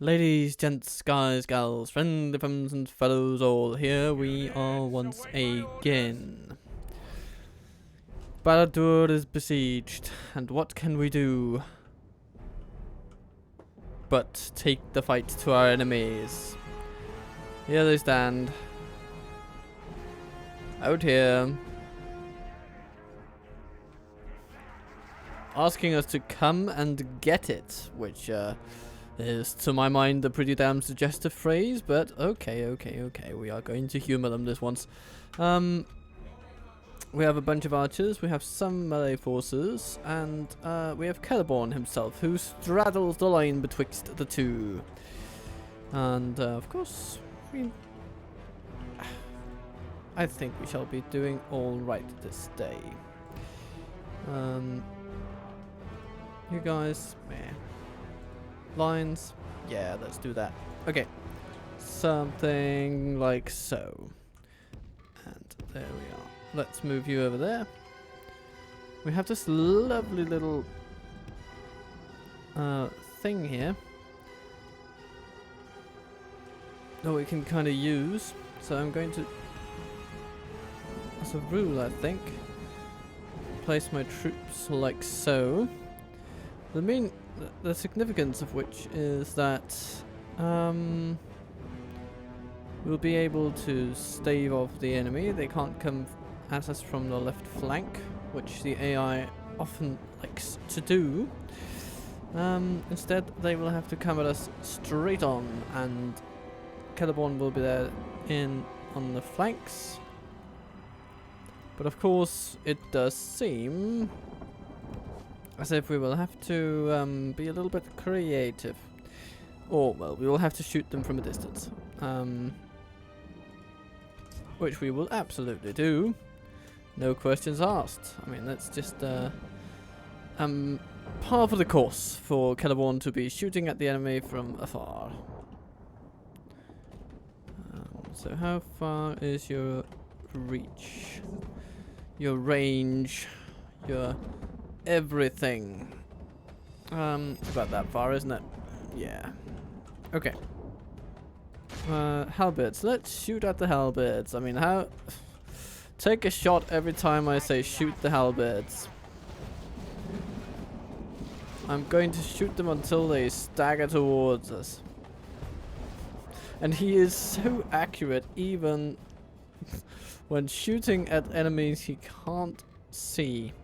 Ladies, gents, guys, gals, friendly friends and fellows all, here we are once again. Ar-Adûnâim is besieged, and what can we do but take the fight to our enemies? Here they stand. Out here. Asking us to come and get it, which is, to my mind, a pretty damn suggestive phrase, but okay, we are going to humor them this once. We have a bunch of archers, we have some melee forces, and we have Celeborn himself, who straddles the line betwixt the two. And, of course, I think we shall be doing alright this day. You guys, meh. Lines, yeah, let's do that. Okay, something like so. And there we are. Let's move you over there. We have this lovely little thing here that we can kind of use. So I'm going to, as a rule, I think, place my troops like so. The significance of which is that we'll be able to stave off the enemy. They can't come at us from the left flank, which the AI often likes to do. Instead, they will have to come at us straight on, and Celeborn will be there on the flanks. But of course, it does seem as if we will have to be a little bit creative. Or, well, we will have to shoot them from a distance. Which we will absolutely do. No questions asked. I mean, that's just par for the course for Celeborn to be shooting at the enemy from afar. So how far is your reach? Your range? Your everything? It's about that far, isn't it? Yeah. Okay. Halberds. Let's shoot at the halberds. I mean, how... Take a shot every time I say shoot the halberds. I'm going to shoot them until they stagger towards us. And he is so accurate even when shooting at enemies he can't see.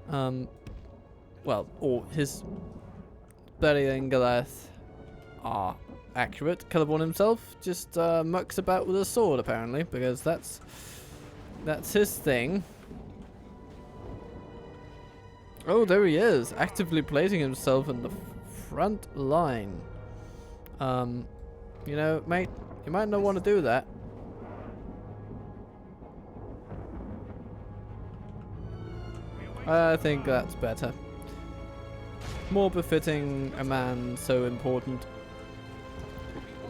Well, or his Berry and Goliath are accurate. Celeborn himself just mucks about with a sword, apparently, because that's his thing. Oh, there he is, actively placing himself in the front line. You know, mate, you might not want to do that. I think that's better. More befitting a man so important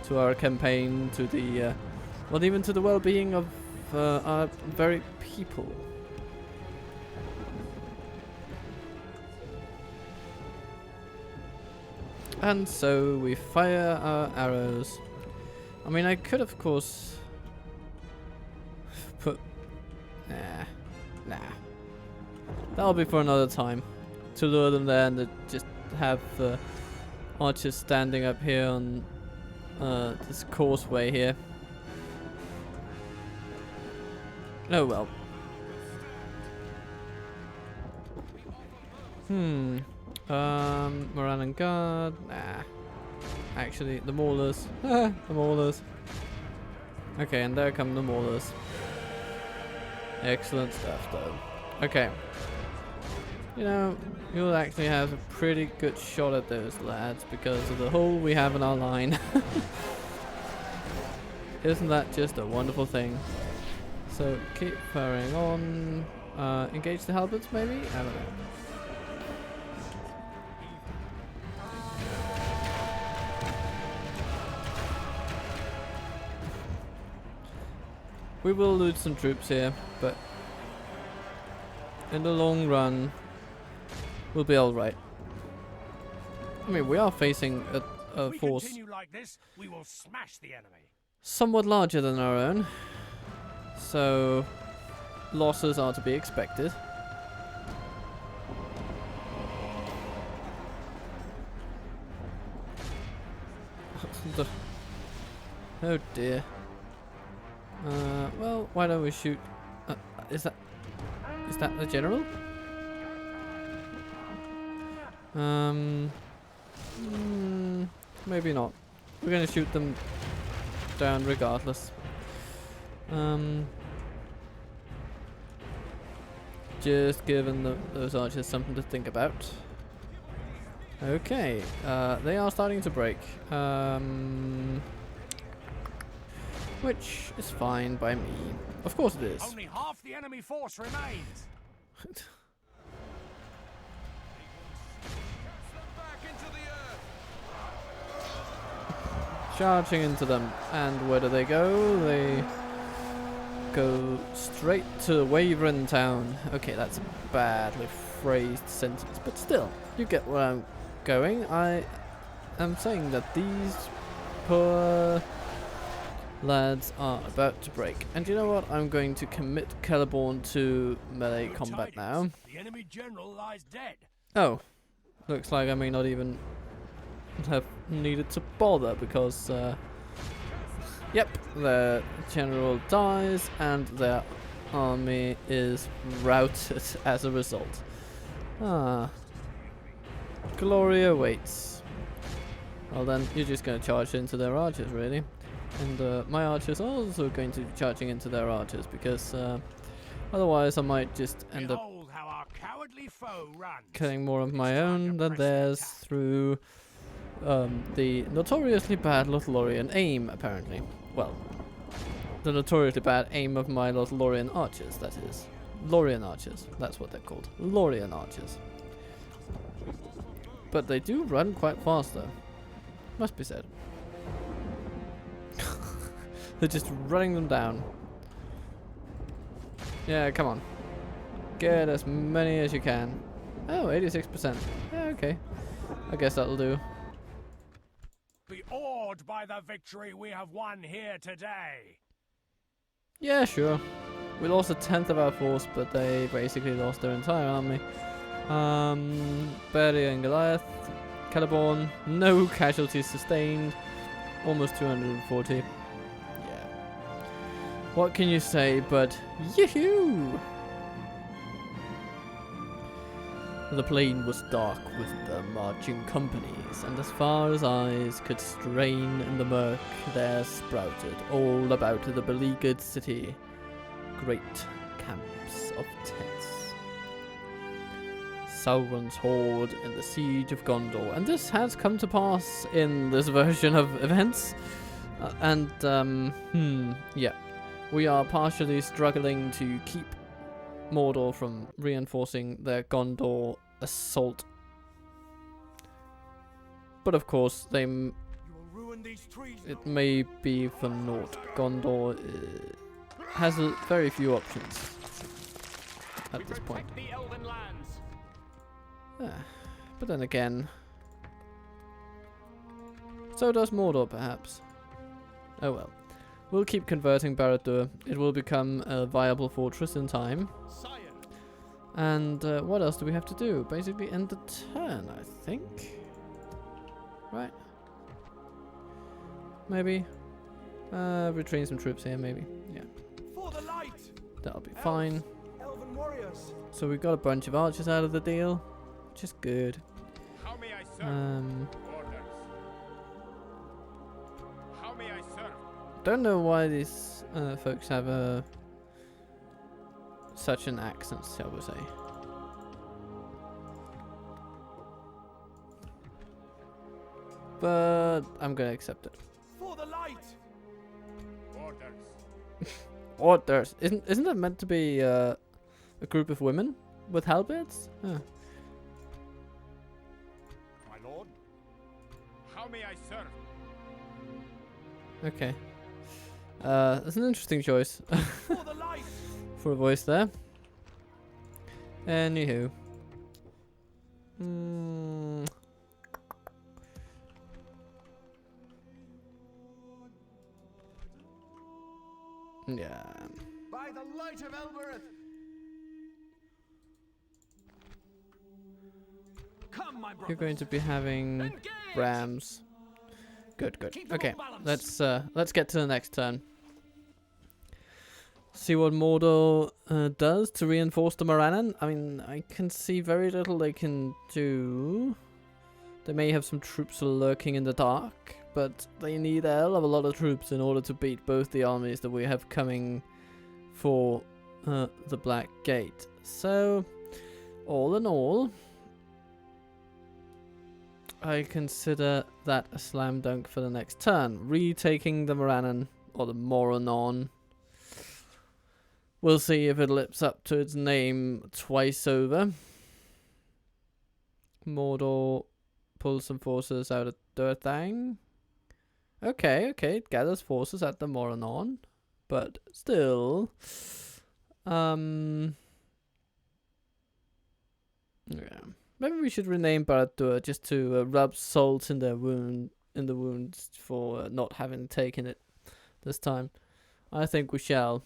to our campaign, to the, well, even to the well-being of our very people. And so we fire our arrows. I mean, I could, of course, put... Nah. That'll be for another time. To lure them there and to just have archers standing up here on this causeway here. Oh well. Moran and Guard. Nah. Actually, the Maulers. The Maulers. Okay, and there come the Maulers. Excellent stuff, though. Okay. You know, you'll actually have a pretty good shot at those lads because of the hole we have in our line. Isn't that just a wonderful thing? So, keep firing on. Engage the halberds, maybe? I don't know. We will lose some troops here, but in the long run, we'll be alright. I mean, we are facing force continue like this, we will smash the enemy. somewhat larger than our own, so losses are to be expected. Oh dear. Well, why don't we shoot? Is that the general? Maybe not. We're gonna shoot them down regardless. Just giving those archers something to think about. Okay, they are starting to break. Which is fine by me. Of course it is. Only half the enemy force remains. Charging into them. And where do they go? They go straight to Wavering Town. Okay, that's a badly phrased sentence, but still, you get where I'm going. I am saying that these poor lads are about to break. And you know what? I'm going to commit Celeborn to melee combat now. The enemy general lies dead. Oh, looks like I may not even have needed to bother because, yep, the general dies and their army is routed as a result. Ah, glory awaits. Well then, you're just going to charge into their archers, really. And my archers are also going to be charging into their archers because otherwise I might just end up how our cowardly foe runs. killing more of my own than theirs through the notoriously bad Lothlorien aim, apparently. Well, the notoriously bad aim of my Lothlorien archers, that is. Lorien archers, that's what they're called. Lorien archers. But they do run quite fast though. Must be said. They're just running them down. Yeah, come on. Get as many as you can. Oh, 86%. Yeah, okay. I guess that'll do. Be awed by the victory we have won here today. Yeah, sure. We lost a tenth of our force, but they basically lost their entire army. Barry and Goliath. Celeborn, no casualties sustained. Almost 240. Yeah. What can you say but yoo-hoo? The plain was dark with the marching companies, and as far as eyes could strain in the murk, there sprouted all about the beleaguered city great camps of tents. Sauron's horde in the siege of Gondor, and this has come to pass in this version of events. Yeah, we are partially struggling to keep Mordor from reinforcing their Gondor assault. But of course, it may be for naught. Gondor has very few options at this point. But then again, so does Mordor, perhaps. Oh well. We'll keep converting Ar-Adûnâim. It will become a viable fortress in time. And what else do we have to do? Basically end the turn, I think. Right? Maybe. Retrain some troops here, maybe. Yeah. That'll be fine. So we've got a bunch of archers out of the deal, which is good. How may I serve? Don't know why these folks have such an accent, shall we say. But I'm gonna accept it. For the light. Orders. Isn't that meant to be a group of women with halberds? Huh. My lord, how may I serve? Okay. That's an interesting choice for a voice there. Anywho. Yeah. By the light of Elbereth. Come, my brother. You're going to be having Engage! rams. Good, good. Keep them Okay, all balanced. let's get to the next turn. See what Mordor does to reinforce the Morannon. I mean, I can see very little they can do. They may have some troops lurking in the dark, but they need a hell of a lot of troops in order to beat both the armies that we have coming for the Black Gate. So, all in all, I consider that a slam dunk for the next turn. Retaking the Morannon, or the Morannon. We'll see if it lives up to its name twice over. Mordor pulls some forces out of Durthang. Okay, it gathers forces at the Morannon. But still... yeah. Maybe we should rename Barad-dûr just to rub salt in the wounds for not having taken it this time. I think we shall.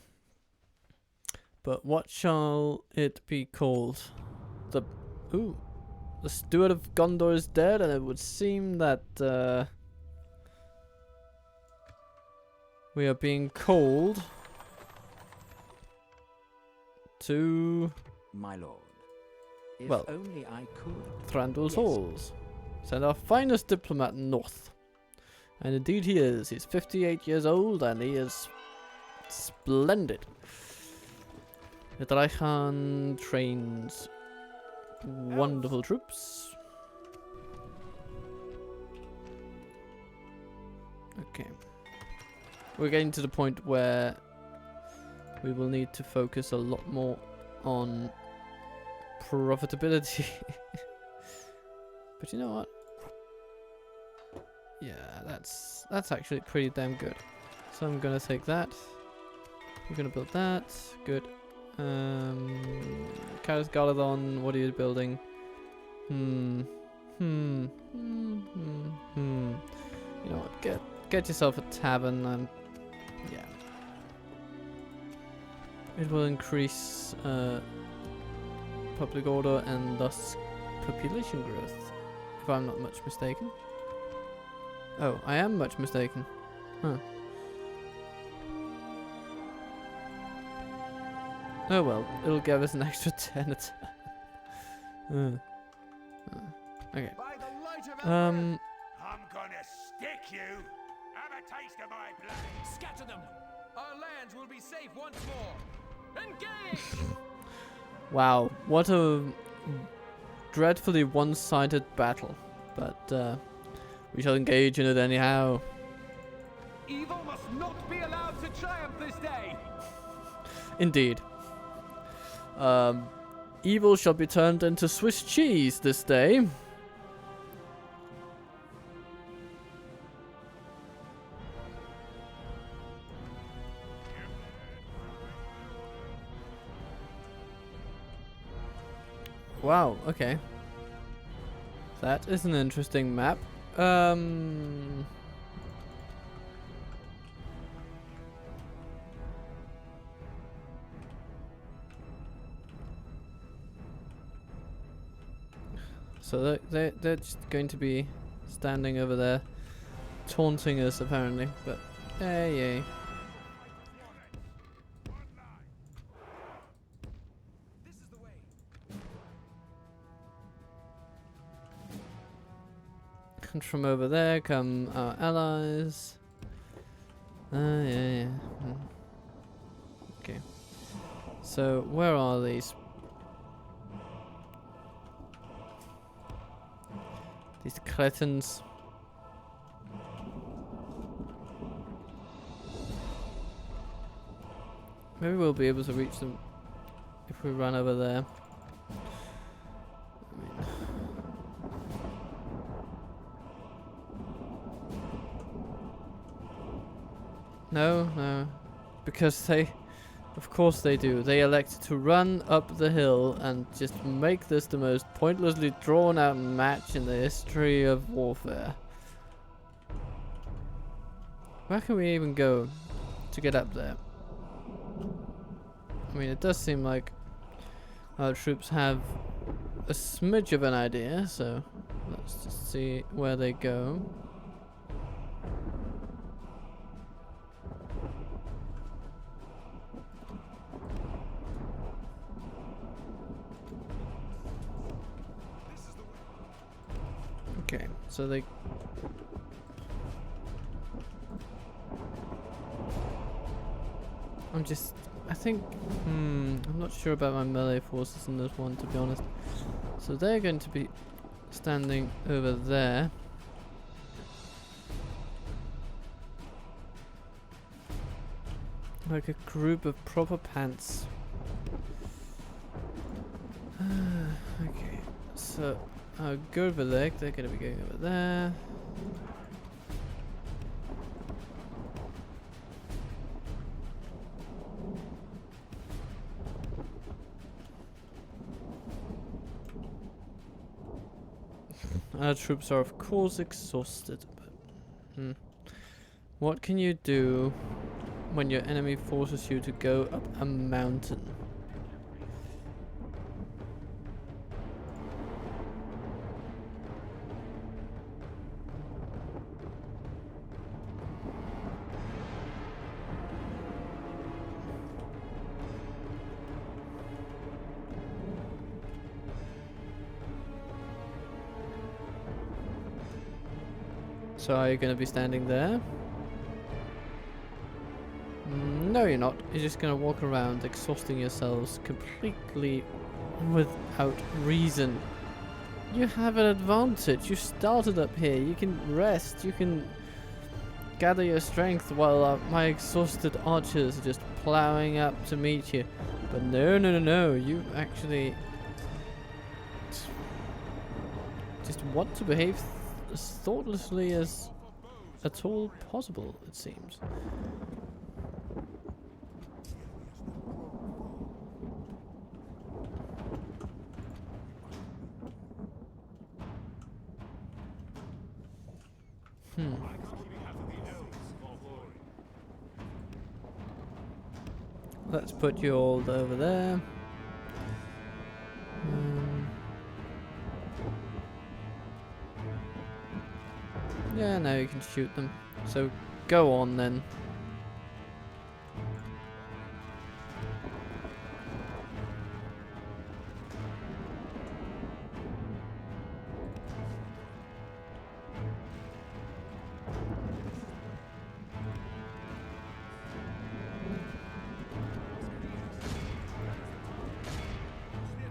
But what shall it be called? The Steward of Gondor is dead, and it would seem that we are being called to, my lord. If well, only I could. Thranduil's Yes. halls. Send our finest diplomat north. And indeed he is. He's 58 years old, and he is splendid. Draichan trains wonderful troops. Okay. We're getting to the point where we will need to focus a lot more on profitability. But you know what? Yeah, that's actually pretty damn good. So I'm gonna take that. We're gonna build that. Good. Karis Galadon, what are you building? You know what? Get yourself a tavern and yeah. It will increase public order and thus population growth, if I'm not much mistaken. Oh, I am much mistaken. Huh. Oh well, it'll give us an extra 10 a turn. Okay. By the light of Elbereth. I'm gonna stick you. Have a taste of my blade. Scatter them. Our lands will be safe once more. Engage. Wow, what a dreadfully one-sided battle. But we shall engage in it anyhow. Evil must not be allowed to triumph this day. Indeed. Evil shall be turned into Swiss cheese this day. Wow, okay. That is an interesting map. So they're just going to be standing over there, taunting us apparently. But yay. This is the way. And from over there come our allies. Yeah. Okay. So where are these? These cretins. Maybe we'll be able to reach them if we run over there. I mean, no, because they, of course they do. They elect to run up the hill and just make this the most pointlessly drawn out match in the history of warfare. Where can we even go to get up there? I mean, it does seem like our troops have a smidge of an idea, so let's just see where they go. Okay, so they... I think, I'm not sure about my melee forces in this one, to be honest. So they're going to be standing over there. Like a group of proper pants. Okay, so I'll go over there, they're going to be going over there. Our troops are of course exhausted, but what can you do when your enemy forces you to go up a mountain? So are you going to be standing there? No, you're not. You're just going to walk around exhausting yourselves completely without reason. You have an advantage. You started up here. You can rest. You can gather your strength while my exhausted archers are just plowing up to meet you. But no, no, no, no. You actually just want to behave as thoughtlessly as at all possible, it seems. Let's put you all over there. Yeah, now you can shoot them. So go on then.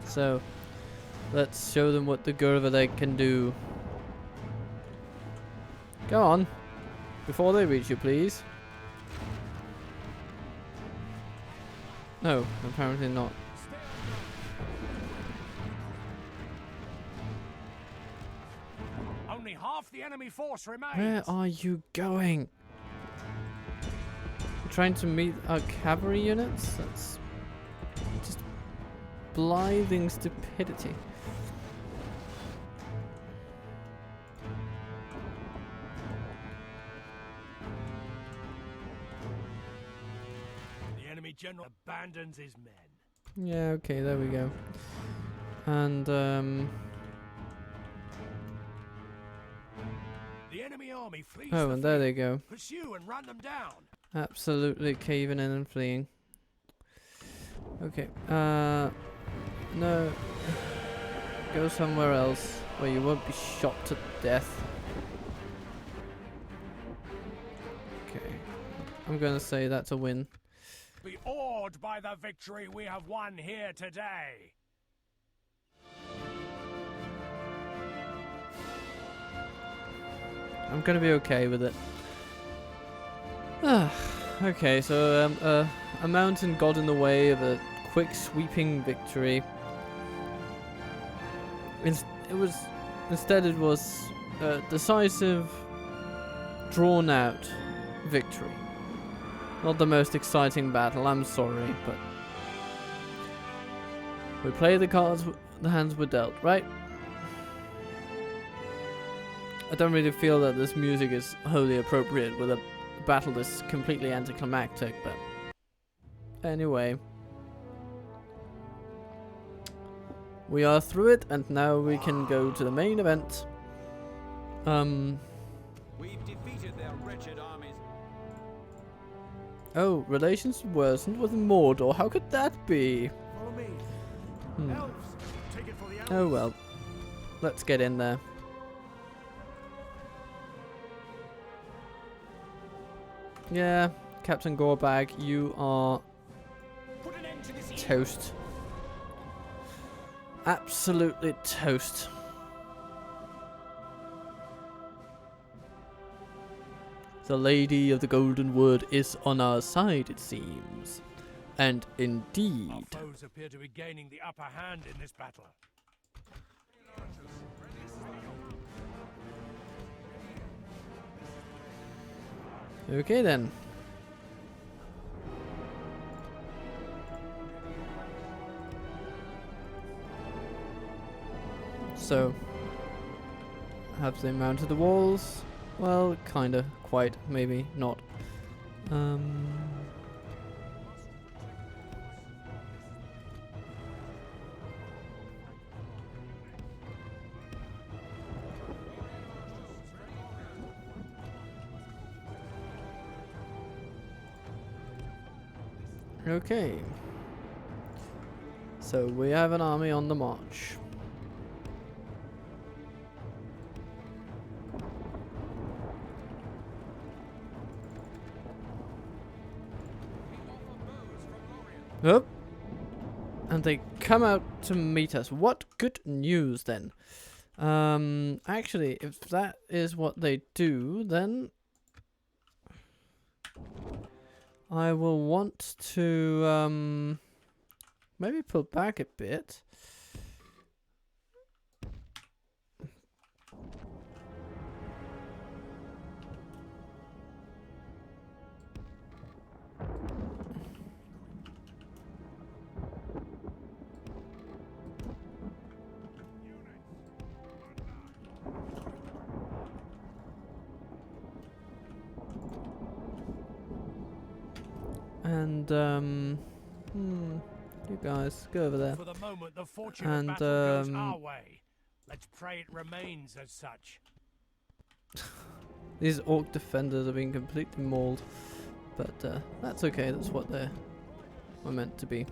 So let's show them what the Gurvaleg can do. Go on. Before they reach you, please. No, apparently not. Only half the enemy force remains. Where are you going? You're trying to meet our cavalry units? That's just blithing stupidity. General abandons his men. Yeah, okay, there we go. And the enemy army flees. oh, and there they go. Pursue and run them down. Absolutely caving in and fleeing. Okay, no. Go somewhere else where you won't be shot to death. Okay, I'm gonna say that's a win. Be awed by the victory we have won here today. I'm gonna be okay with it. Okay, so a mountain got in the way of a quick sweeping victory. Instead it was a decisive, drawn out victory. Not the most exciting battle, I'm sorry, but we play the cards the hands were dealt, right? I don't really feel that this music is wholly appropriate with a battle that's completely anticlimactic, but anyway. We are through it, and now we can go to the main event. We've defeated their wretched armies. Oh, relations worsened with Mordor. How could that be? Follow me. Hmm. Elves, take it for the elves. Oh well. Let's get in there. Yeah, Captain Gorebag, you are Put an end to this evil. toast. Absolutely toast. The Lady of the Golden Wood is on our side, it seems. And Our indeed. foes appear to be gaining the upper hand in this battle. Okay then. So, have they mounted the walls? Well, kinda, quite, maybe, not. Okay. So we have an army on the march. Oh. And they come out to meet us. What good news then? Actually, if that is what they do, then I will want to maybe pull back a bit. And you guys go over there. For the moment, the fortune And, of battle goes our way. Let's pray it remains as such. These orc defenders are being completely mauled, but that's okay. That's what they're meant to be.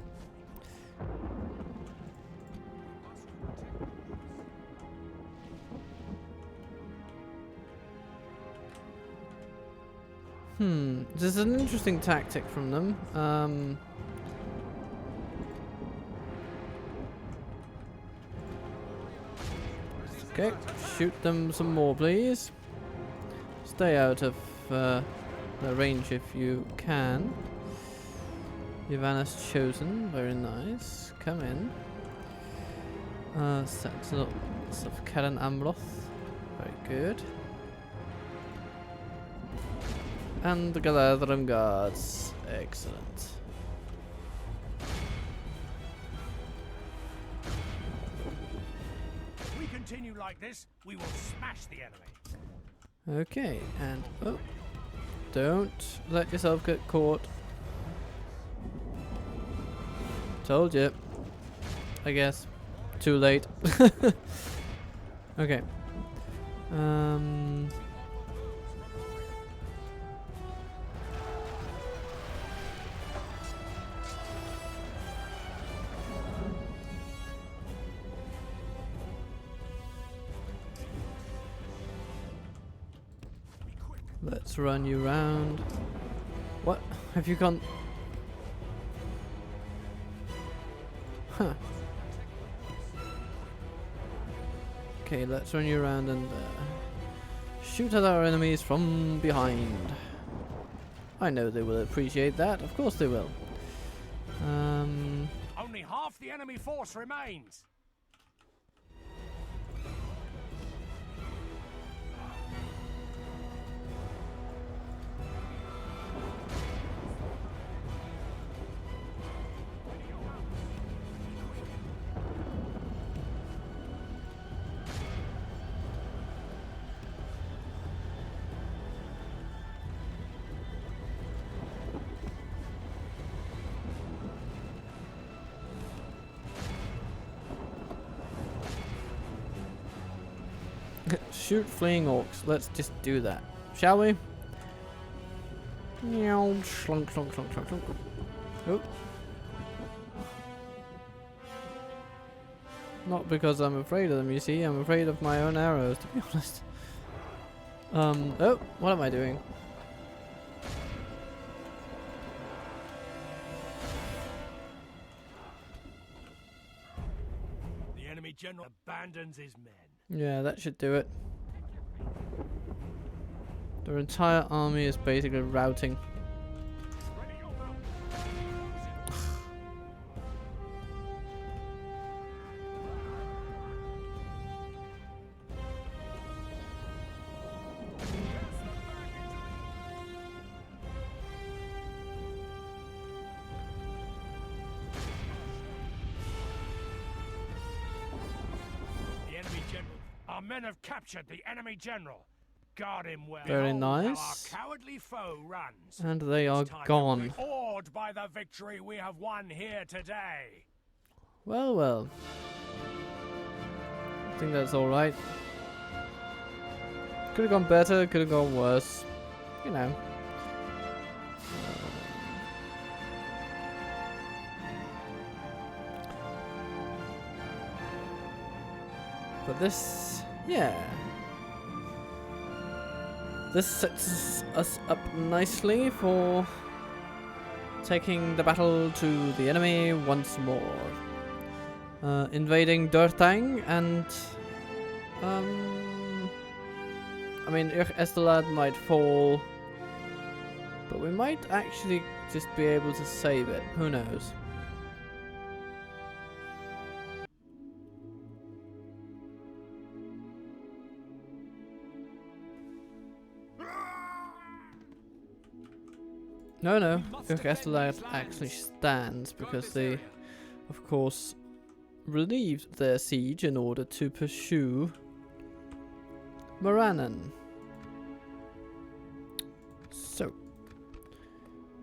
This is an interesting tactic from them. Okay, shoot them some more, please. Stay out of the range if you can. Ivana's chosen, very nice. Come in. Sentinels of Karen Amroth, very good. And the Galadrim guards, excellent. If we continue like this, we will smash the enemy. Okay, and oh, don't let yourself get caught. Told you. I guess. Too late. Okay. Let's run you round. What? Have you gone? Huh. Okay, let's run you around and shoot at our enemies from behind. I know they will appreciate that. Of course they will. Only half the enemy force remains. Shoot fleeing orcs. Let's just do that. Shall we? Meow, slunk, slunk, slunk, slunk, slunk. Oh. Not because I'm afraid of them, you see. I'm afraid of my own arrows, to be honest. Oh, what am I doing? The enemy general abandons his men. Yeah, that should do it. Their entire army is basically routing. The enemy general. Our men have captured the enemy general. Guard him well. Very Behold how nice. Our cowardly foe runs. And they are It's time to gone. be awed by the victory we have won here today. Well, well. I think that's alright. Could have gone better, could have gone worse. You know. But this, yeah. This sets us up nicely for taking the battle to the enemy once more. Invading Dortang and I mean Estelad might fall, but we might actually just be able to save it. Who knows? No, Estelad actually stands because they, of course, relieved their siege in order to pursue Morannon. So,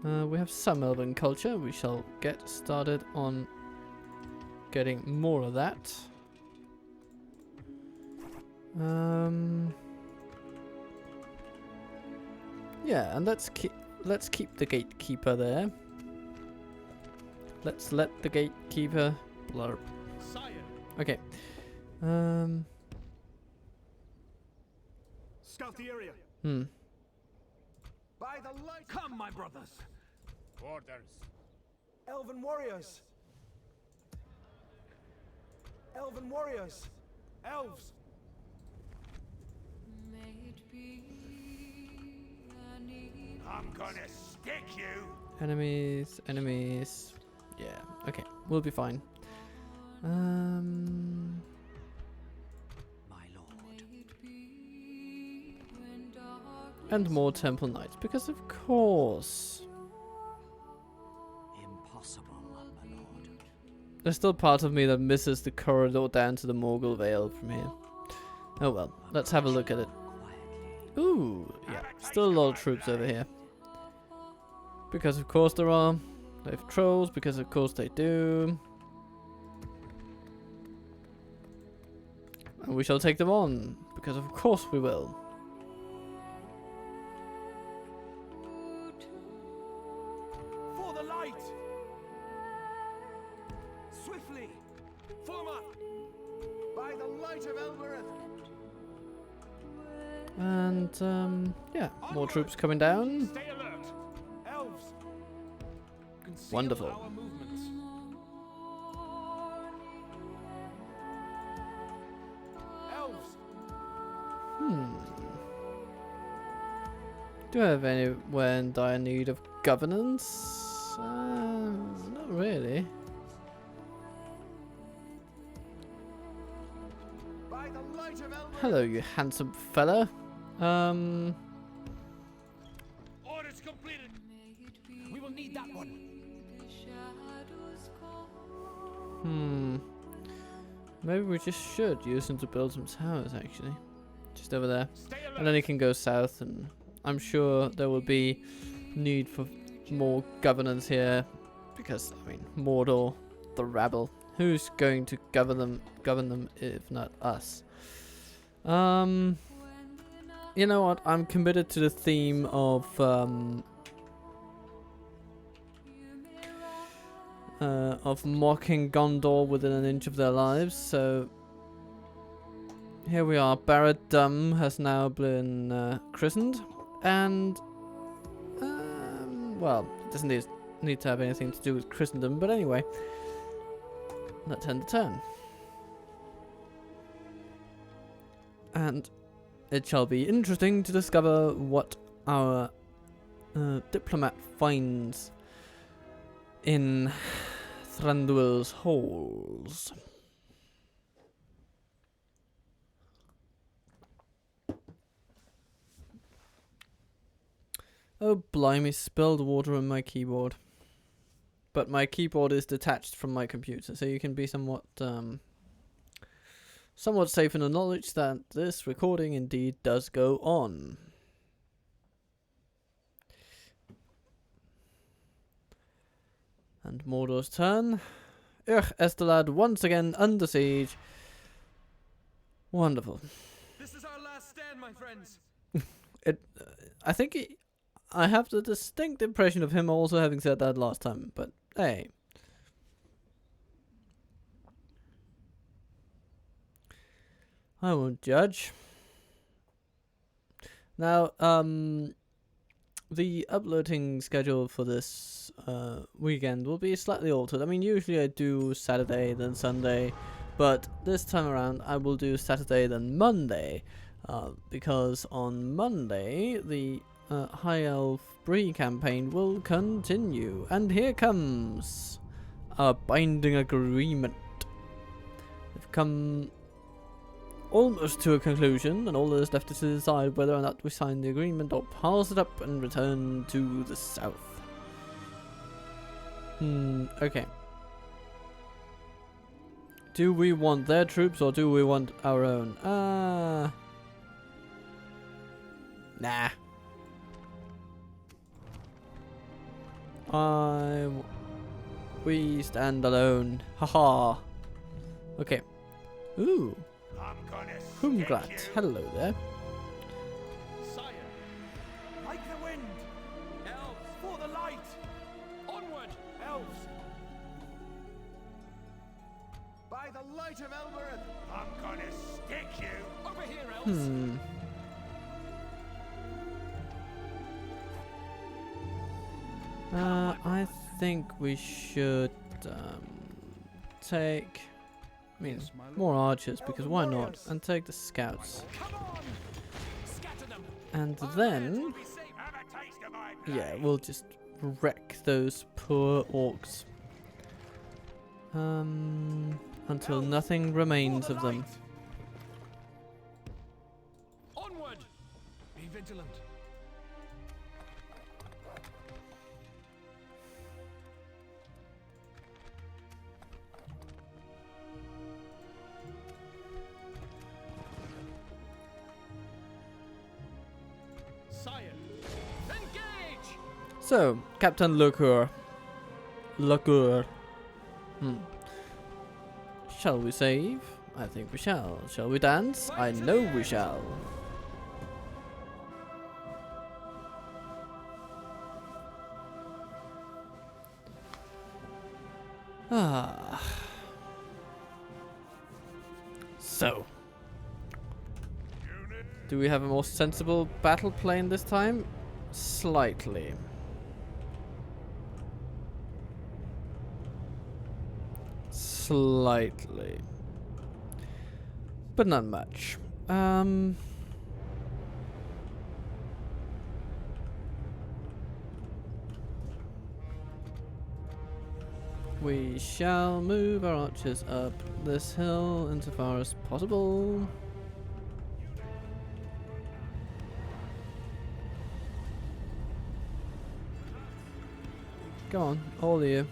we have some elven culture. We shall get started on getting more of that. Yeah, and let's keep the gatekeeper there. Let's let the gatekeeper blurb. Okay. Scout the area. By the light, Come, my brothers. Orders. elven warriors. Elven warriors. Elves. I'm gonna stick you. Enemies, enemies. Yeah, okay, we'll be fine. My lord. And more temple knights, because of course. Impossible, my lord. There's still part of me that misses the corridor down to the Morgul Vale from here. Oh well, let's have a look at it. Ooh, yeah, still a lot of troops over here. Because of course there are. They have trolls, because of course they do. And we shall take them on, because of course we will. For the light. Swiftly. Form up. By the light of Elbereth. And yeah, more troops coming down. Stay alert. Elves. Conceal Wonderful. our movements. Elves. Do I have anywhere in dire need of governance? Not really. By the light of Elbereth. Hello, you handsome fella. Orders completed. We will need that one. Maybe we just should use him to build some towers, actually. Just over there. Stay alert. And then he can go south, and I'm sure there will be need for more governance here. Because, I mean, Mordor, the rabble. Who's going to govern them if not us? you know what? I'm committed to the theme of mocking Gondor within an inch of their lives. So here we are. Ar-Adûnâim has now been christened, and well, it doesn't need to have anything to do with Christendom. But anyway, let's end the turn. And it shall be interesting to discover what our diplomat finds in Thranduil's halls. Oh blimey, spilled water on my keyboard. But my keyboard is detached from my computer, so you can be somewhat safe in the knowledge that this recording indeed does go on. And Mordor's turn. Estelad once again under siege. Wonderful. This is our last stand, my friends. I think I have the distinct impression of him also having said that last time, but hey. I won't judge. Now, the uploading schedule for this weekend will be slightly altered. I mean, usually I do Saturday, then Sunday, but this time around I will do Saturday, then Monday, because on Monday the High Elf Bree campaign will continue. And here comes our binding agreement. We've come almost to a conclusion, and all that is left is to decide whether or not we sign the agreement or pass it up and return to the south. Okay. Do we want their troops or do we want our own? Nah. We stand alone. Haha. Okay. Ooh. I'm gonna Humgrat. stick you. Hello there. Sire, like the wind. Elves, for the light. Onward, elves. By the light of Elbereth. I'm gonna stick you. Over here, elves. I think we should take, I mean, more archers, because why not? And take the scouts. Come on. Scatter them. And Our lands then, will be safe. Have a taste of my blade. yeah, we'll just wreck those poor orcs. Until nothing remains For of the them. light. Onward. Be vigilant. Sire, engage! So, Captain Locur. Shall we save? I think we shall. Shall we dance? I know we shall. Ah. So. Do we have a more sensible battle plan this time? Slightly. Slightly. But not much. We shall move our archers up this hill insofar as possible. Go on, all of you.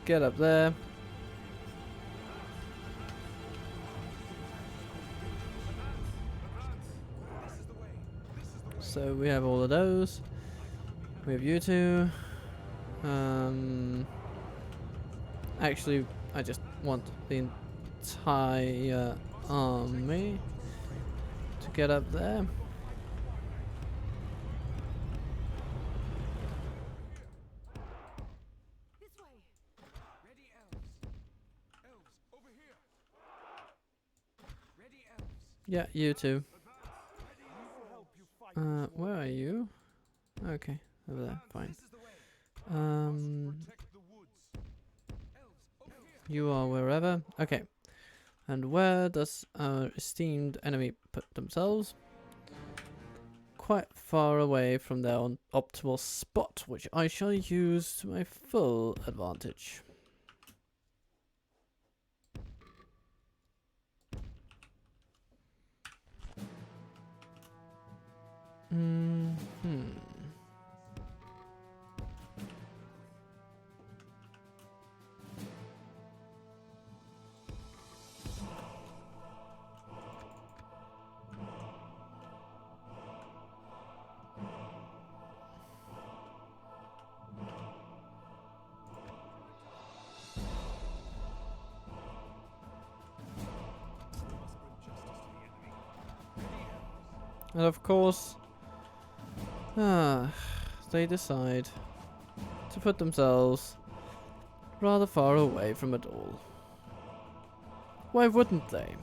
Get up there. So we have all of those. We have you two. Actually, I just want the entire army to get up there. This way. Ready, elves. Elves, over here. Ready, elves. Yeah, you too. Help you fight. Where are you? Okay, over there. Fine. This is the way. Protect the woods. Elves, over here. You are wherever. Okay. And where does our esteemed enemy put themselves? Quite far away from their optimal spot, which I shall use to my full advantage. And of course, they decide to put themselves rather far away from it all. Why wouldn't they?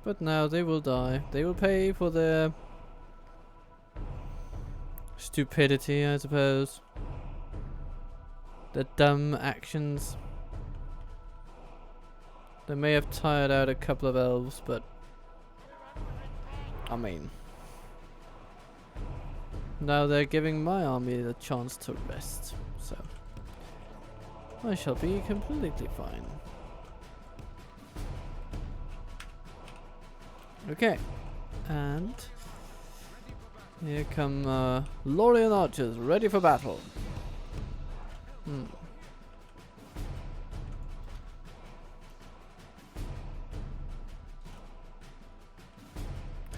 But now they will die. They will pay for their stupidity, I suppose. Their dumb actions. They may have tired out a couple of elves, but I mean, now they're giving my army the chance to rest, so I shall be completely fine. Okay, and here come Lothlorien archers ready for battle.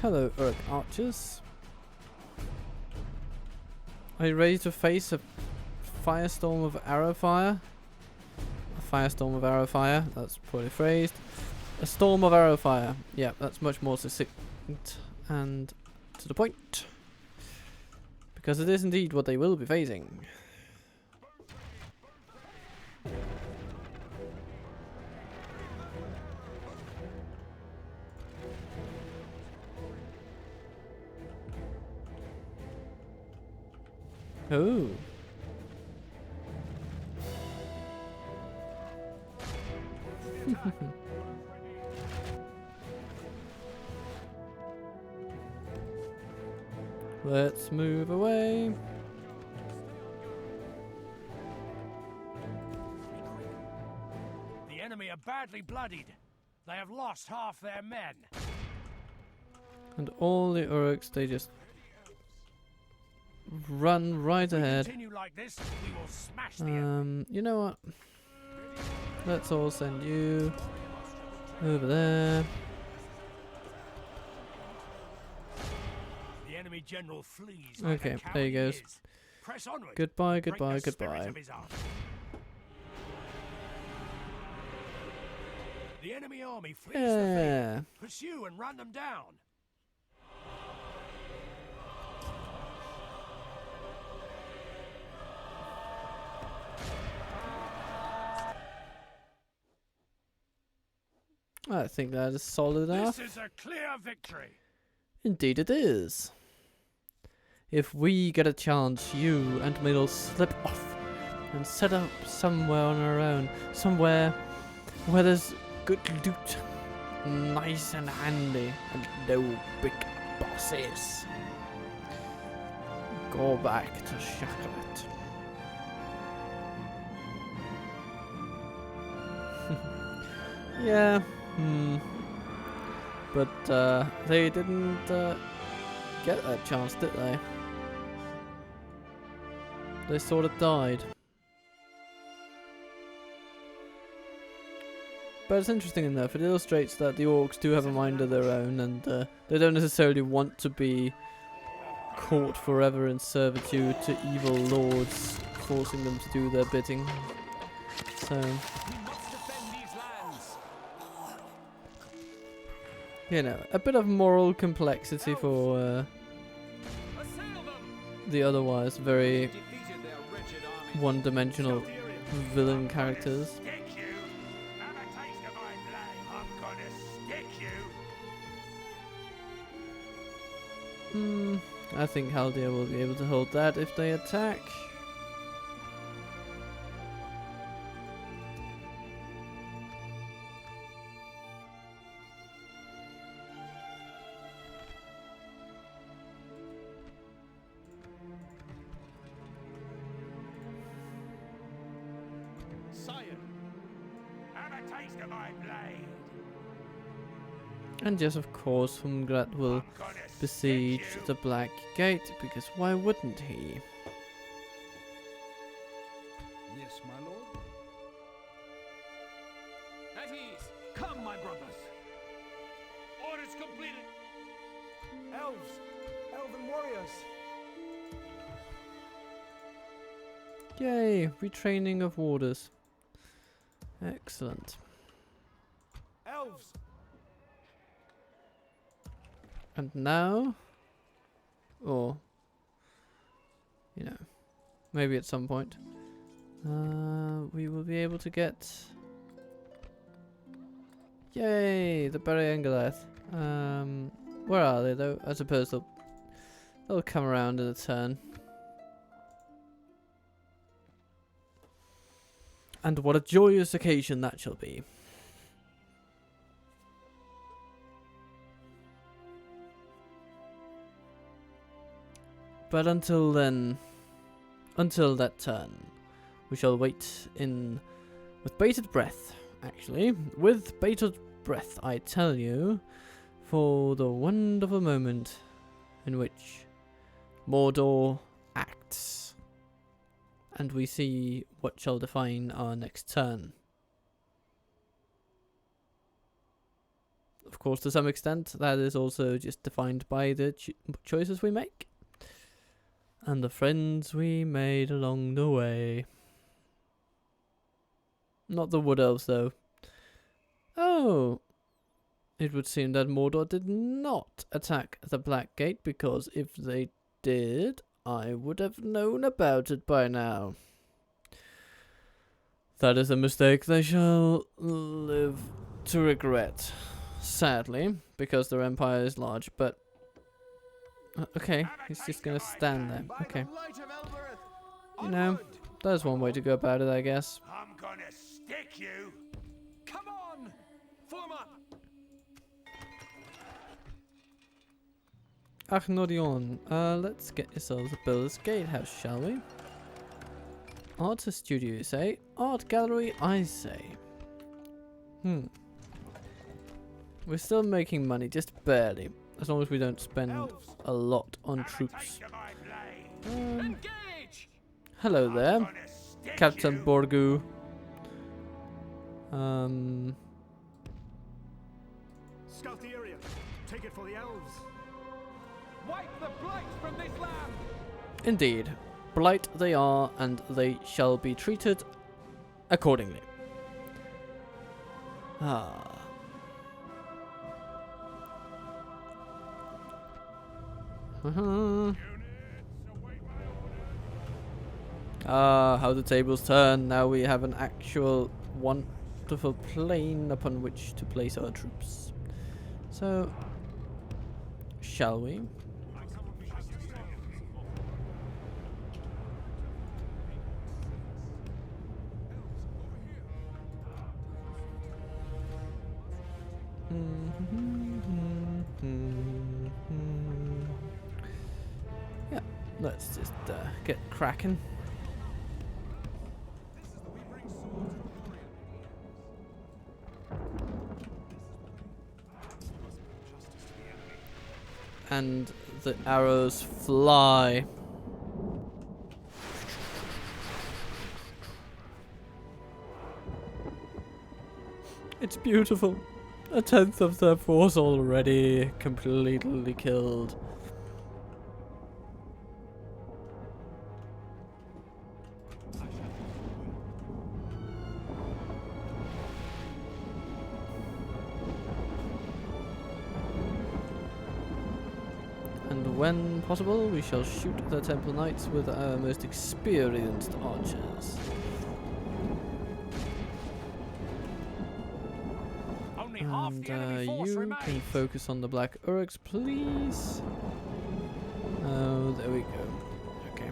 Hello, Uruk archers. Are you ready to face a firestorm of arrow fire? A firestorm of arrow fire, that's poorly phrased. A storm of arrow fire. Yeah, that's much more succinct and to the point. Because it is indeed what they will be facing. Oh. Let's move away. The enemy are badly bloodied. They have lost half their men. And all the Uruks, they just run right ahead. Continue like this, we will smash the enemy. You know what? Let's all send you over there. The enemy general flees like Okay, a coward there he he goes. is. Press onward. Goodbye, Break goodbye, the spirit goodbye. of his army. The enemy army flees the Yeah. field. Pursue and run them down. I think that is solid enough. This is a clear victory. Indeed it is. If we get a chance, you and me will slip off and set up somewhere on our own. Somewhere where there's good loot, nice and handy, and no big bosses. Go back to chocolate. Yeah. But they didn't get that chance, did they? They sort of died. But it's interesting enough. It illustrates that the orcs do have a mind of their own, and they don't necessarily want to be caught forever in servitude to evil lords, forcing them to do their bidding. So, We must defend these lands. you know, a bit of moral complexity for Assail them. the otherwise very Defeated their wretched army. one-dimensional Scout the area. villain characters. Stick you. Have a taste of my blade. I'm gonna stick you. I think Haldir will be able to hold that if they attack. Sire. Have a taste of my blade. And yes, of course, Humgrat will I'm gonna besiege stick you. the Black Gate, because why wouldn't he? Yes, my lord. At ease. Come, my brothers. Orders completed. Elves. Elven warriors. Yay, retraining of warders. Excellent. Elves. And now, or, you know, maybe at some point, we will be able to get, yay, the Beri Engeleth. Where are they though? I suppose they'll come around in a turn. And what a joyous occasion that shall be. But until then, until that turn, we shall wait with bated breath, actually. With bated breath, I tell you, for the wonderful moment in which Mordor acts. And we see what shall define our next turn. Of course, to some extent, that is also just defined by the choices we make. And the friends we made along the way. Not the wood elves, though. Oh! It would seem that Mordor did not attack the Black Gate, because if they did, I would have known about it by now. That is a mistake they shall live to regret. Sadly, because their empire is large, but... okay, he's just gonna stand there. By Okay. the light of Elbereth. You know, Onward. there's one way to go about it, I guess. I'm gonna stick you. Come on. Form up. Ar-Adûnâim. Let's get yourselves a builder's gatehouse, shall we? Art studio, you say? Art gallery, I say. We're still making money, just barely. As long as we don't spend Elves. a lot on Have a troops. taste of my blade. Engage. Hello I'm there, gonna stick Captain you. Borgu. Scout the area. Take it for the elves. Wipe the blight from this land. Indeed. Blight they are, and they shall be treated accordingly. Ah. Ah, how the tables turn. Now we have an actual wonderful plain upon which to place our troops. So, shall we? Yeah, let's just get cracking. And the arrows fly. It's beautiful. A tenth of their force already completely killed. And when possible, we shall shoot the Temple Knights with our most experienced archers. Only half And the enemy force you remains. can focus on the Black Uruks, please. Oh, there we go. Okay.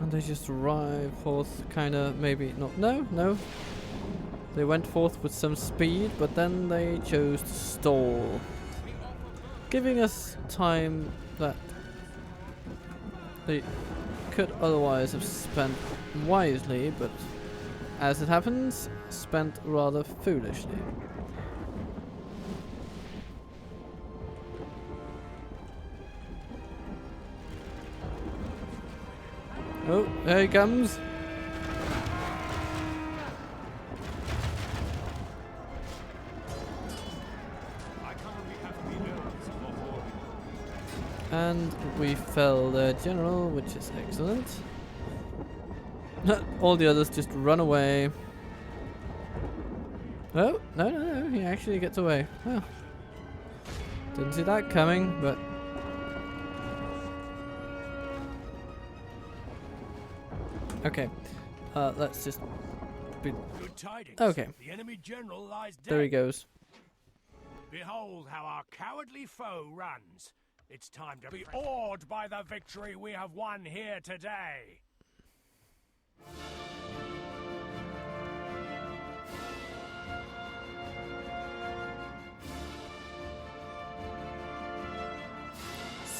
And they just arrive forth, kinda, maybe not. No. They went forth with some speed, but then they chose to stall, giving us time that they could otherwise have spent wisely, but as it happens, spent rather foolishly. Oh, there he comes. And we fell their general, which is excellent. All the others just run away. Oh, no, he actually gets away. Oh. Didn't see that coming, but... Okay, let's just... Good tidings. Okay. The enemy general lies dead. There he goes. Behold how our cowardly foe runs. It's time to be awed by the victory we have won here today.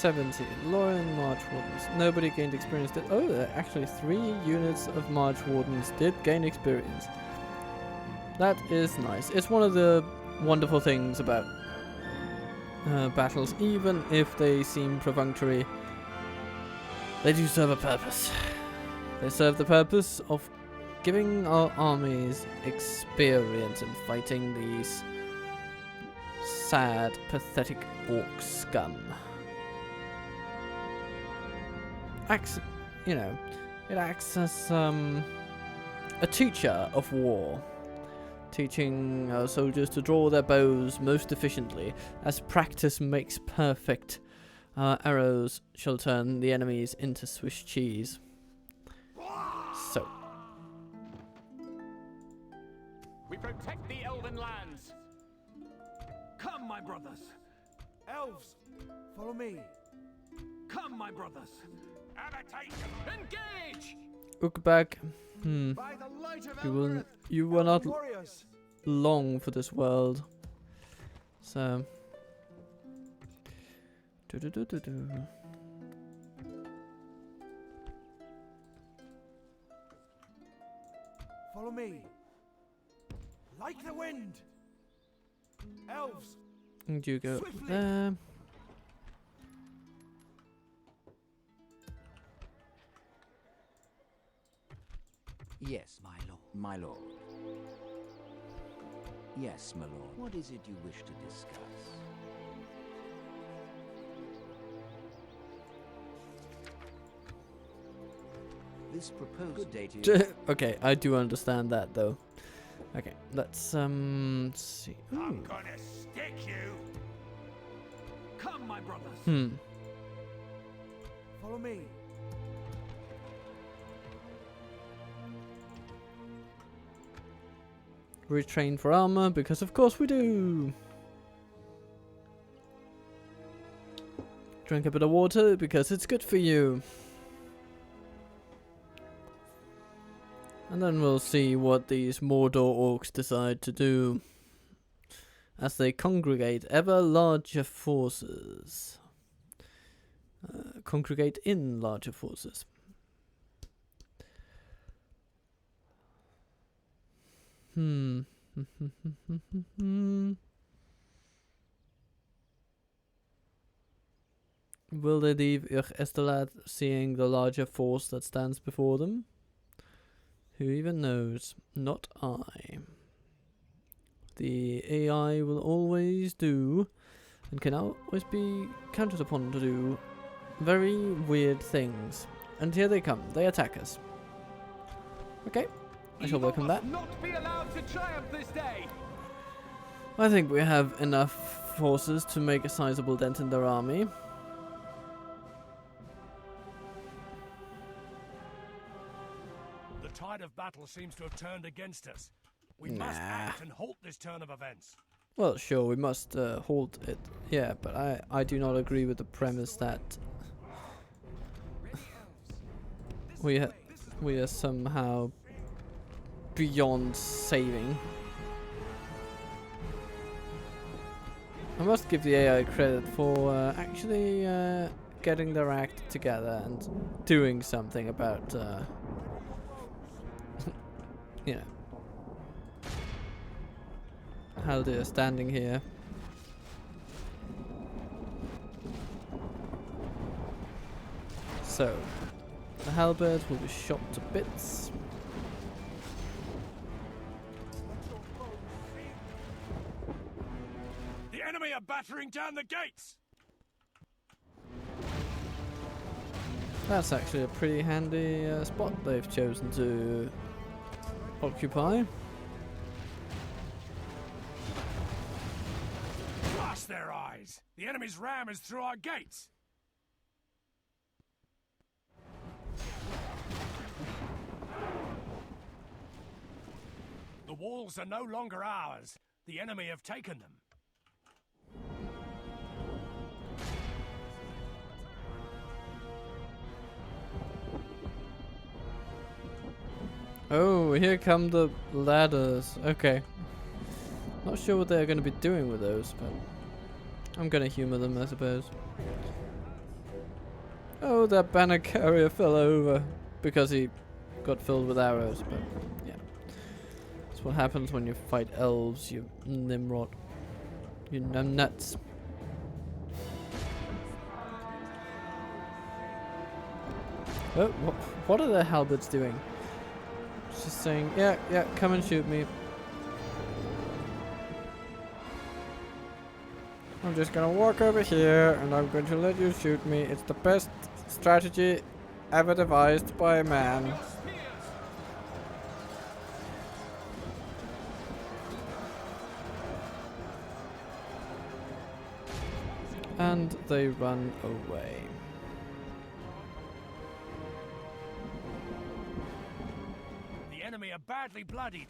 Lothlorien March Wardens. Nobody gained experience. Oh, actually 3 units of March Wardens did gain experience. That is nice. It's one of the wonderful things about battles, even if they seem perfunctory. They do serve a purpose. They serve the purpose of giving our armies experience in fighting these sad, pathetic orc scum. It acts as a teacher of war, teaching our soldiers to draw their bows most efficiently. As practice makes perfect, our arrows shall turn the enemies into Swiss cheese. So. We protect the elven lands. Come, my brothers. Elves, follow me. Come, my brothers. Have a taste of my... Engage! Ukbag, By the light of you were not warriors. long for this world. So. Follow me. Like the wind. Elves. And you go Swiftly. there. Yes, my lord. My lord. Yes, my lord. What is it you wish to discuss? This proposed good day to you. Okay, I do understand that though. Okay, let's see. I'm Ooh. gonna stick you. Come, my brothers. Follow me. Retrain for armor, because of course we do. Drink a bit of water, because it's good for you. And then we'll see what these Mordor orcs decide to do as they congregate ever larger forces. Congregate in larger forces. Will they leave Estelad seeing the larger force that stands before them? Who even knows? Not I. The AI will always do, and can always be counted upon to do, very weird things. And here they come. They attack us. Okay, I shall welcome that. Not be allowed to triumph this day. I think we have enough forces to make a sizable dent in their army. The tide of battle seems to have turned against us. We must act and halt this turn of events. Well, sure, we must halt it. Yeah, but I do not agree with the premise that we are somehow beyond saving. I must give the AI credit for actually getting their act together and doing something about, you know, how they're standing here. So, the halberd will be shot to bits. The enemy are battering down the gates! That's actually a pretty handy spot they've chosen to occupy. Blast their eyes! The enemy's ram is through our gates! The walls are no longer ours. The enemy have taken them. Oh, here come the ladders. Okay. Not sure what they're going to be doing with those, but I'm going to humor them, I suppose. Oh, that banner carrier fell over because he got filled with arrows, but yeah. That's what happens when you fight elves, you Nimrod. You nuts. Oh, what are the halberds doing? Just saying, yeah, come and shoot me. I'm just gonna walk over here and I'm going to let you shoot me. It's the best strategy ever devised by a man. And they run away. The enemy are badly bloodied.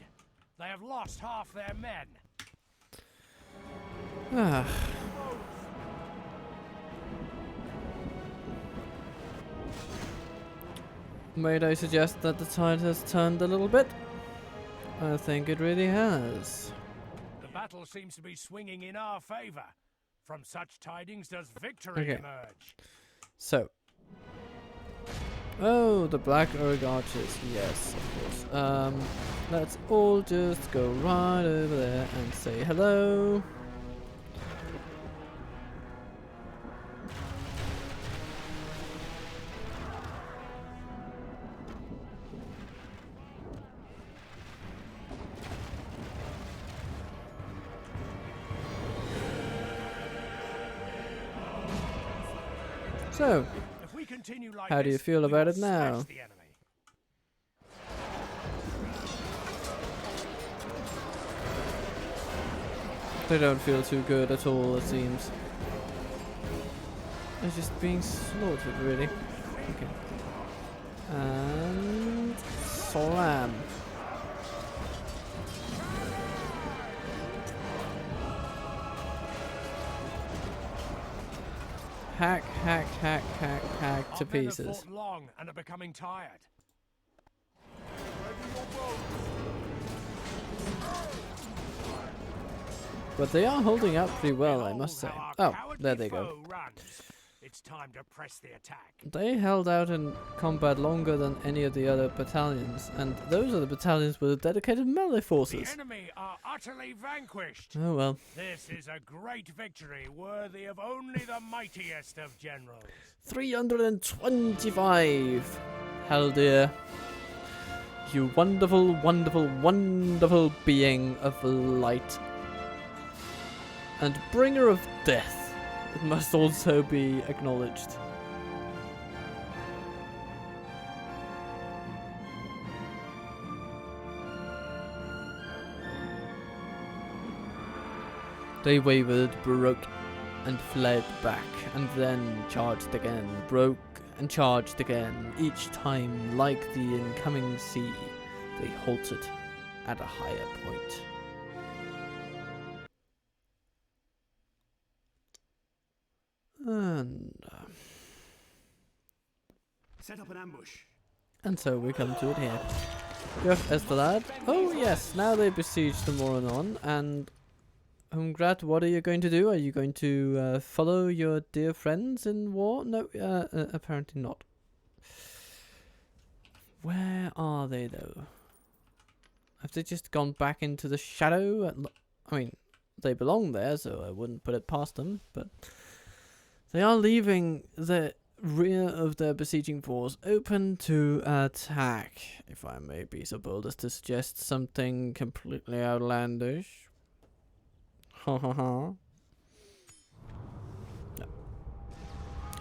They have lost half their men. Ah. Might I suggest that the tide has turned a little bit? I think it really has. The battle seems to be swinging in our favor. From such tidings does victory emerge. So. Oh, the Black Org Archers. Yes, of course. Let's all just go right over there and say hello. So, If we continue like how do you this, feel we about will it now? smash the enemy. They don't feel too good at all, it seems. They're just being slaughtered, really. Okay. And slam. Hack, hack, hack, hack, hack to Our men have pieces. fought long and are becoming tired. But they are holding up pretty well, I Behold must say. how our Oh, cowardly there they go. foe runs. It's time to press the attack. They held out in combat longer than any of the other battalions, and those are the battalions with dedicated melee The forces. enemy are utterly vanquished. Oh well. This is a great victory worthy of only the mightiest of generals. 325! Haldir. You wonderful, wonderful, wonderful being of light. And bringer of death. It must also be acknowledged. They wavered, broke, and fled back, and then charged again, broke and charged again. Each time, like the incoming sea, they halted at a higher point. Set up an ambush. And so we come to it here. You have Estelad. Oh yes, now they besiege the Moranon. And Umgrat, what are you going to do? Are you going to follow your dear friends in war? No, apparently not. Where are they though? Have they just gone back into the shadow? I mean, they belong there, so I wouldn't put it past them, but they are leaving the rear of their besieging force open to attack, if I may be so bold as to suggest something completely outlandish. Ha ha ha. No.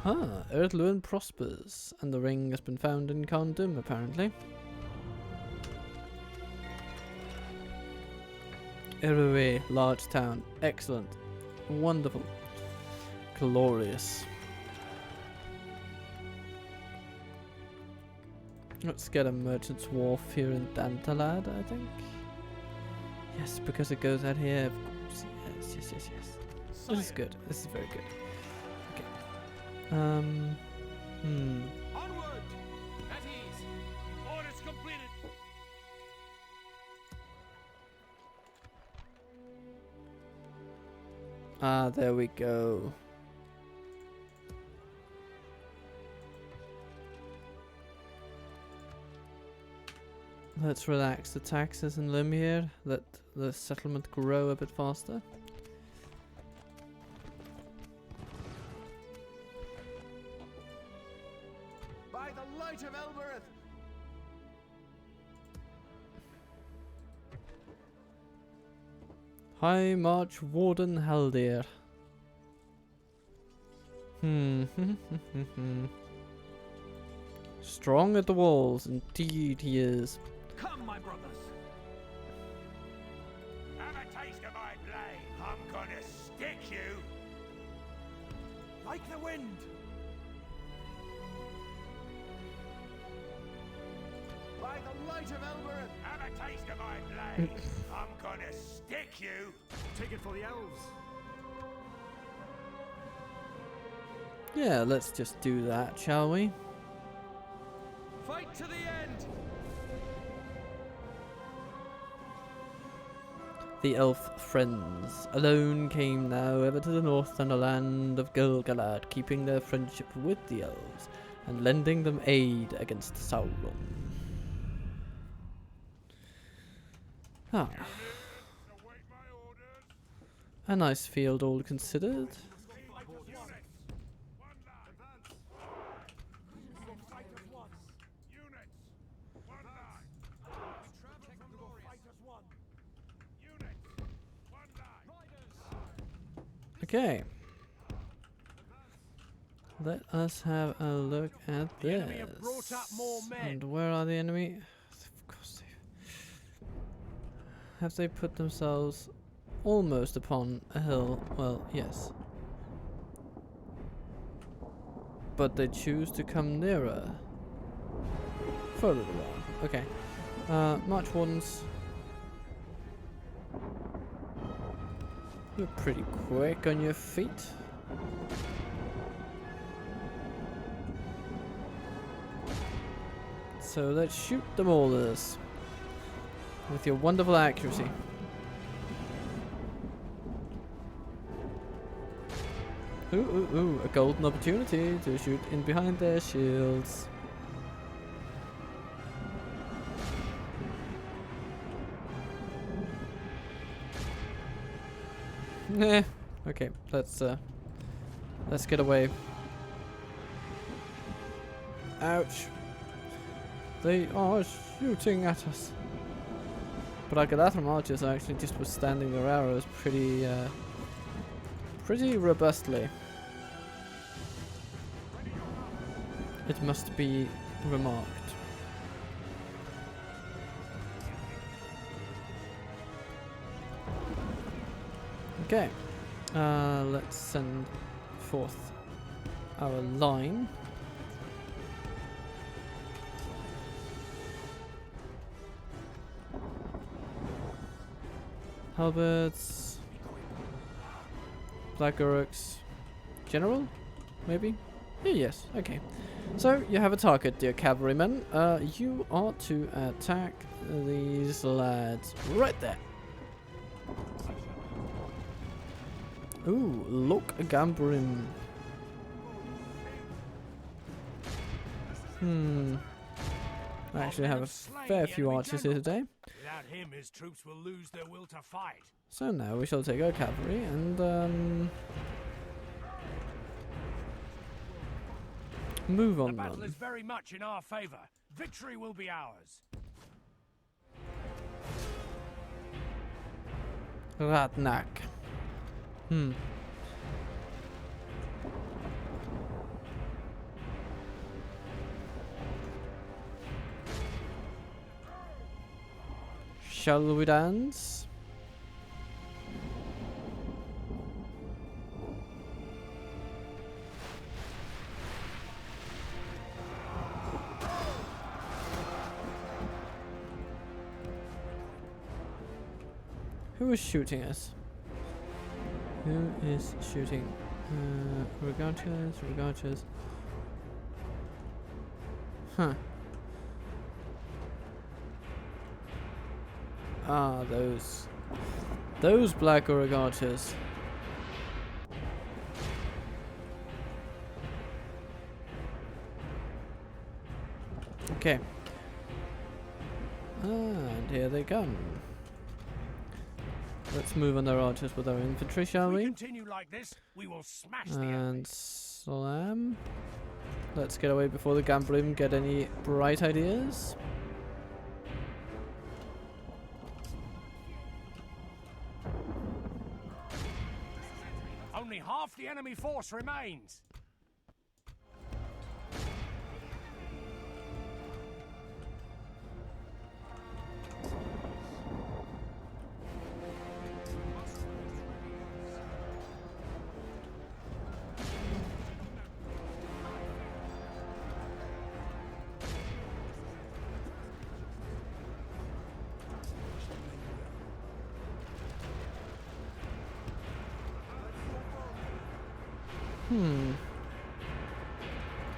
Ah, Ar-Adûnâim prospers, and the ring has been found in Kandum, apparently. Erue, large town. Excellent. Wonderful. Glorious. Let's get a merchant's wharf here in Dantalad, I think. Yes, because it goes out here, of course. Yes, yes, yes, yes. This is good. This is very good. Okay. Onward! At ease! Orders completed! Ah, there we go. Let's relax the taxes in Limir, let the settlement grow a bit faster. By the light of Elbereth! High March Warden Haldir. Strong at the walls, indeed he is. Come, my brothers! Have a taste of my blade. I'm gonna stick you. Like the wind! By the light of Elbereth! Have a taste of my blade. I'm gonna stick you. Take it for the elves! Yeah, let's just do that, shall we? Fight to the end! The elf friends alone came now ever to the north and the land of Gilgalad, keeping their friendship with the elves and lending them aid against Sauron. Ah. A nice field all considered. Okay. Let us have a look at The this. enemy have brought up more men. And where are the enemy? Of course they have they put themselves almost upon a hill? Well, yes. But they choose to come nearer. For a little while. Okay. March Wardens. You're pretty quick on your feet. So let's shoot the maulers with your wonderful accuracy. Ooh, ooh, ooh, a golden opportunity to shoot in behind their shields. Nah. Okay, let's get away. Ouch. They are shooting at us. But our Galathrem archers are actually just withstanding their arrows pretty robustly. It must be remarked. Okay, let's send forth our line. Halberds, Black Uruks, General, maybe? Yes, okay. So, you have a target, dear cavalrymen. You are to attack these lads right there. Ooh, look, a Gambrim. I actually have a fair few archers here today. Without him, his troops will lose their will to fight. So now we shall take our cavalry and move on. The battle then. is very much in our favor. Victory will be ours. Radnak. Shall we dance? Who is shooting us? Who is shooting? Regarchers. Huh. Ah, those black Regarchers. Okay. And here they come. Let's move on their archers with our infantry, shall If we we? continue like this, we will smash the enemy. And slam. Let's get away before the Gambrim get any bright ideas. Only half the enemy force remains.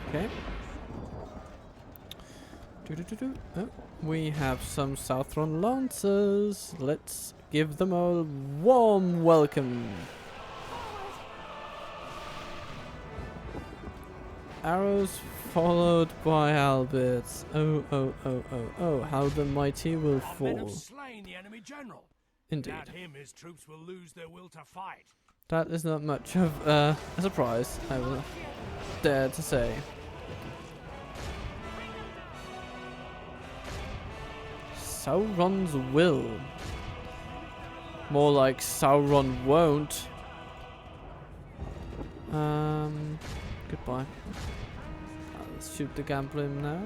Okay. Oh, we have some Southron Lancers. Let's give them a warm welcome. Arrows followed by halberds. Oh, how the mighty will Our men have fall. slain the enemy general. Indeed. Without him, his troops will lose their will to fight. That is not much of a surprise, I will dare to say. Sauron's will. More like Sauron won't. Goodbye. Let's shoot the Gamblim now.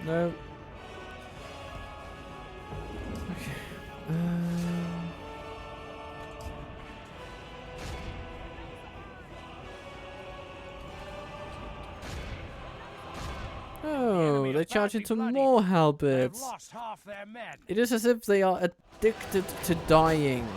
No. Okay. Oh, they charge into more They have halberds. lost half their men. It is as if they are addicted to dying.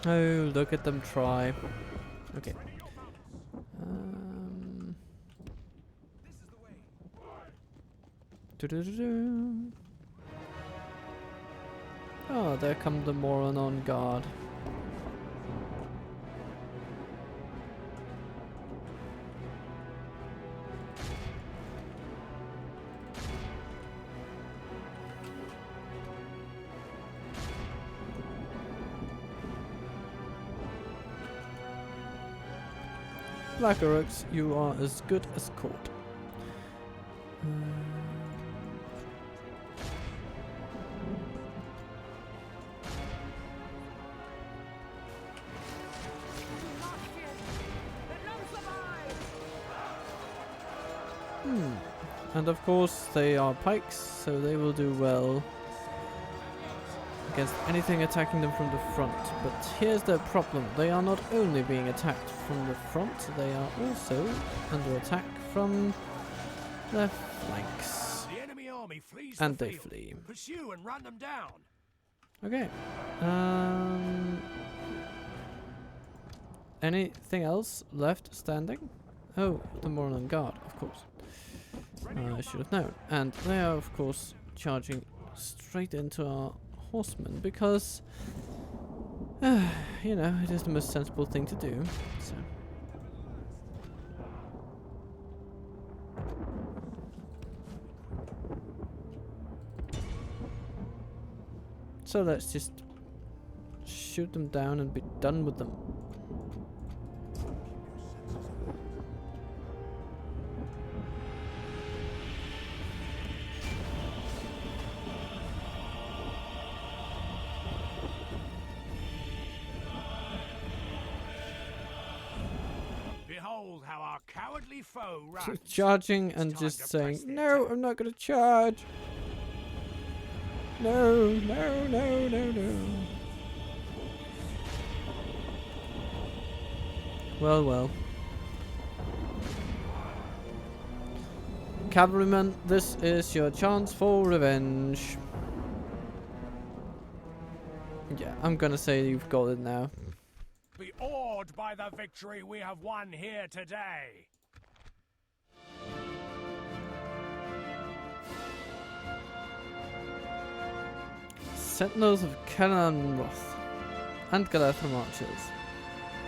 Oh, look at them try. Okay. Doo-doo-doo-doo. Oh, there come the Moron on guard. Black Orcs, you are as good as caught. And of course they are pikes, so they will do well against anything attacking them from the front. But here's the problem, they are not only being attacked from the front, they are also under attack from their flanks. The enemy army flees And the they field. flee. Pursue and run them down. Okay. Anything else left standing? Oh, the Moron Guard, of course. I should have known. And they are, of course, charging straight into our horsemen because, you know, it is the most sensible thing to do. So let's just shoot them down and be done with them. Behold how our cowardly foe runs. Charging and It's just time to saying, press the no, attack." I'm not going to charge. No, no, no, no, no. Well, well. Cavalrymen, this is your chance for revenge. Yeah, I'm gonna say you've got it now. Be awed by the victory we have won here today. Sentinels of Canaan Roth and Galathram archers,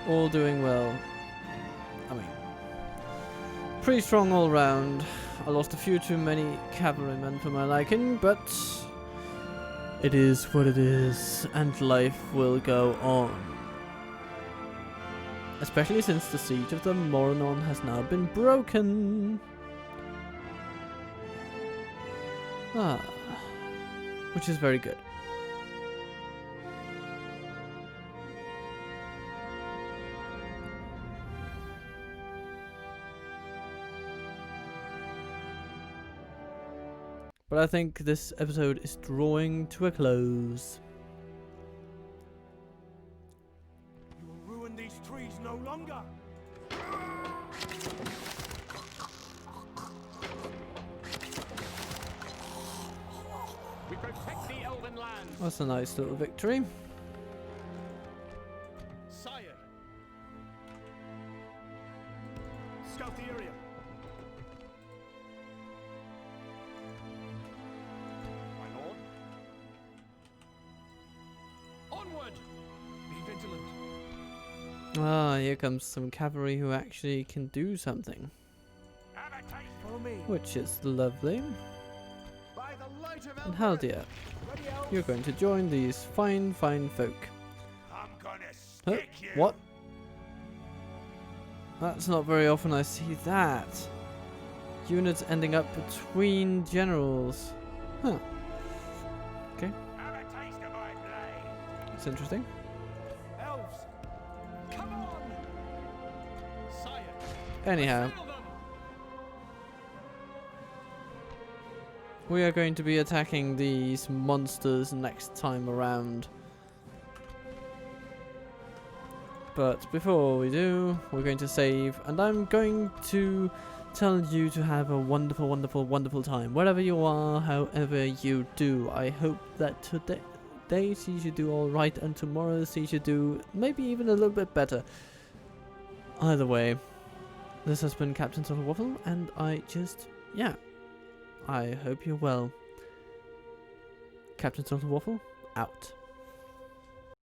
all doing well. I mean, pretty strong all round. I lost a few too many cavalrymen for my liking, but it is what it is, and life will go on. Especially since the siege of the Moranon has now been broken. Which is very good. But I think this episode is drawing to a close. You will ruin these trees no longer. We protect the elven lands. That's a nice little victory. Sire. Scout the area. My lord. Onward. Be vigilant. Ah, here comes some cavalry who actually can do something, Have a taste for me. which is lovely. By the light of And Haldia, you're going to join these fine, fine folk. I'm gonna Huh? stick you. What? That's not very often I see that. Units ending up between generals. Huh. Okay, Have a taste of my blade. that's interesting. Elves. Come on. Sire. Anyhow, Assail them. we are going to be attacking these monsters next time around. But before we do, we're going to save, and I'm going to tell you to have a wonderful, wonderful, wonderful time. Wherever you are, however you do. I hope that today sees you do alright, and tomorrow sees you do maybe even a little bit better. Either way, this has been Captain Total Waffle, and I hope you're well. Captain Total Waffle, out.